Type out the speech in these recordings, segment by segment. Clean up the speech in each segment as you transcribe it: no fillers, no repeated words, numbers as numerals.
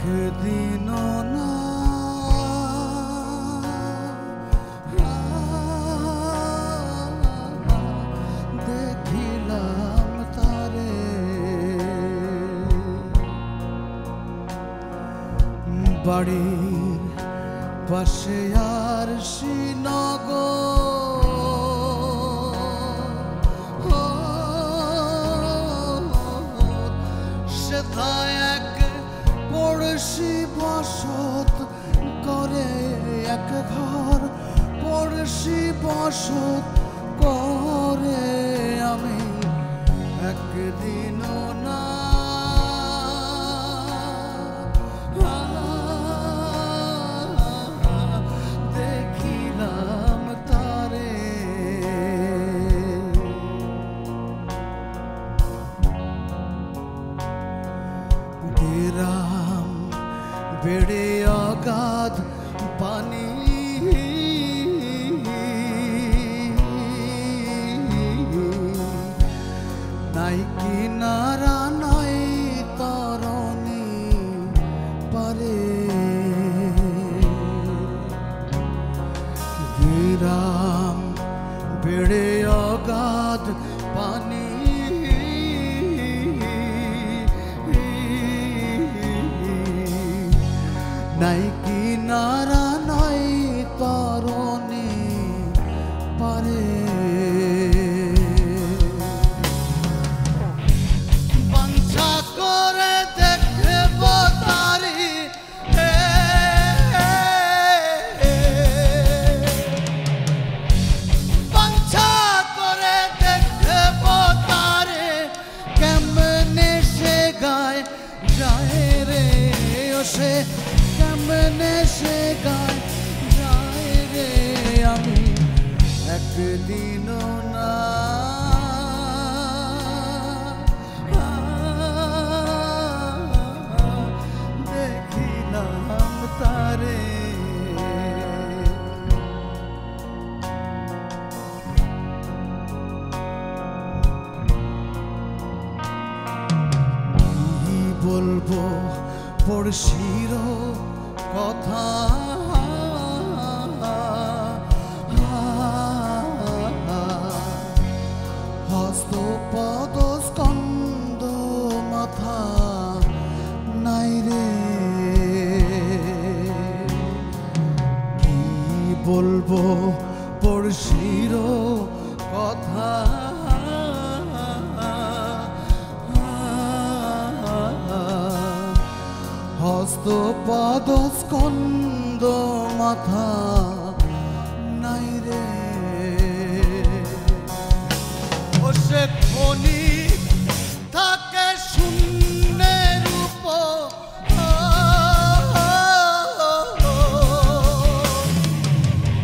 একদিনও না দেখিলাম তারে, বাড়ির পাশে আর শ্রীনগর, সেথায় এক পড়শি বসত করে, এক ঘর পড়শি বসত করে। আমি একদিনও না দেখিলাম তারে, গ্রাম বেড়ে অগাধ পানি, নাই কিনারা নাই তরণী পারে। গ্রাম বেড়ে অগাধ পানি, নাই কিনারা নাই তরণী পারে। বাঞ্ছা করে দেখব তারি, বাঞ্ছা করে দেখব তারে, কেমনে সে গায় যায় রে, ও সে কেমনে সে গায় যায় রে। আমি একদিনও না দেখিলাম তারে, কি বলবো পড়শির কথা, হস্ত পদ স্কন্দ মাথা নাই রে। কি বলবো পড়শির কথা, হস্ত পদ স্কন্দ মাথা নাই রে। ও সে খনি থাকে শূন্যের উপর,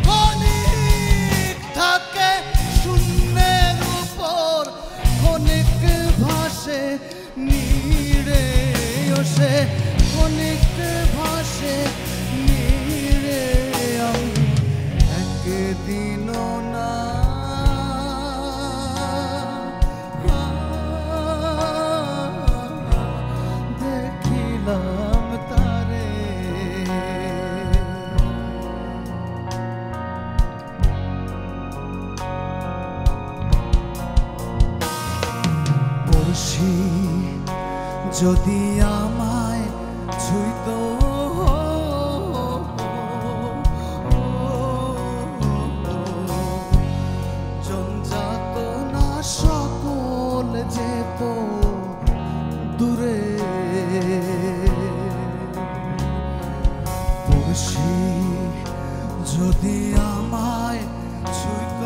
ক্ষণিক থাকে শূন্যের উপর, ক্ষণিক ভাসে নীড়ে। ও সে ক্ষণিক ভাসে নীড়ে। আমি একদিনও না দেখিলাম তারে, পড়শি যদি আমায় ছুঁইত, যন্ত্রণা সকল যেত দূরে। পড়শি যদি আমায় ছুঁইত,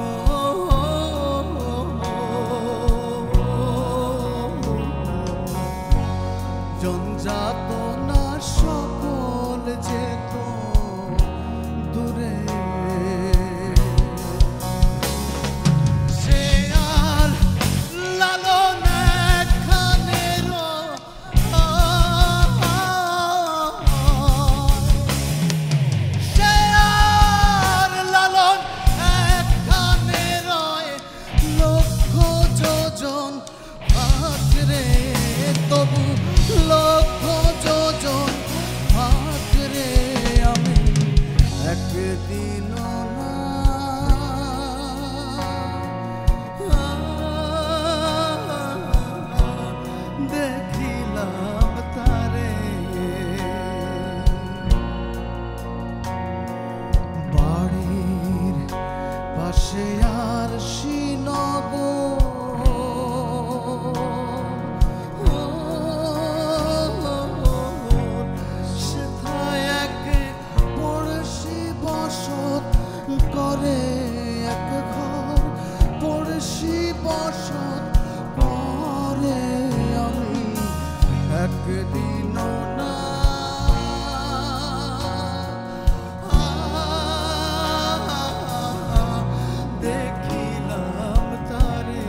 যন্ত্রণা সকল একদিনও না দেখিলাম তারে বাড়ির পাশে আর সেথায় এক পড়শি বসত করে এক ঘর পড়শি বসত করে আমি একদিনও না দেখিলাম তারে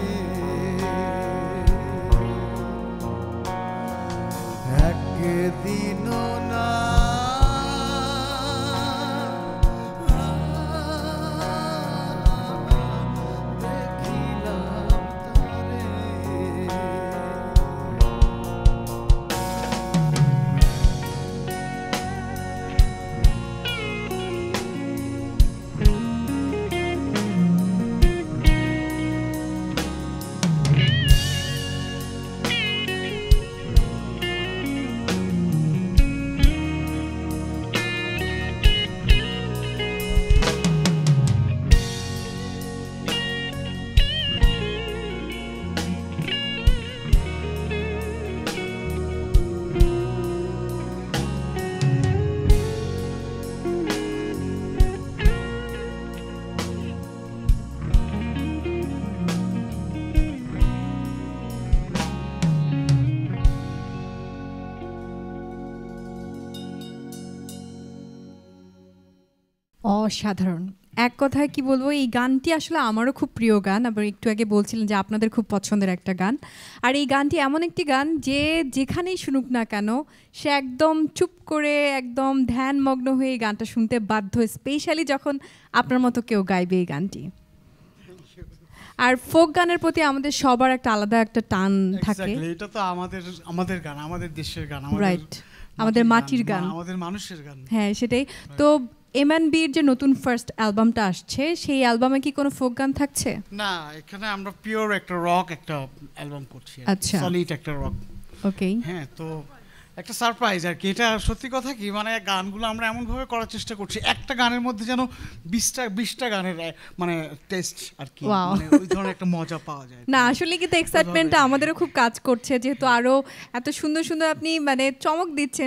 একদিনও না দেখিলাম তারে অসাধারণ। এক কথায় কি বলবো, এই গানটি আসলে আমারও খুব প্রিয় গান। আবার একটু আগে বলছিলেন যে আপনাদের খুব পছন্দের একটা গান। আর এই গানটি এমন একটি গান যে যেখানেই শুনুক না কেন সে একদম চুপ করে একদম ধ্যানমগ্ন হয়ে এই গানটা শুনতে বাধ্য, স্পেশালি যখন আপনার মতো কেউ গাইবে এই গানটি। আর ফোক গানের প্রতি আমাদের সবার একটা আলাদা একটা টান থাকে। এটা তো আমাদের গান, আমাদের দেশের গান, রাইট, আমাদের মাটির গান, আমাদের মানুষের গান। হ্যাঁ সেটাই তো। এমএনবির যে নতুন ফার্স্ট অ্যালবামটা আসছে, সেই অ্যালবামে কি কোনো ফোক গান থাকছে? না, এখানে আমরা পিওর একটা রক একটা অ্যালবাম করছি, আচ্ছা, সলিড একটা রক। ওকে, হ্যাঁ, তো একটা সারপ্রাইজ আর কি। এটা সত্যি কথা কি, মানে গানগুলো আমরা এমনভাবে করার চেষ্টা করছি একটা গানের মধ্যে যেন 20টা গানের মানে টেস্ট আর কি, মানে ওই ধরনের একটা মজা পাওয়া যায়। না আসলে কিন্তু এক্সাইটমেন্টটা আমাদেরও খুব কাজ করছে, যেহেতু আরো এত সুন্দর সুন্দর আপনি মানে চমক দিচ্ছেন।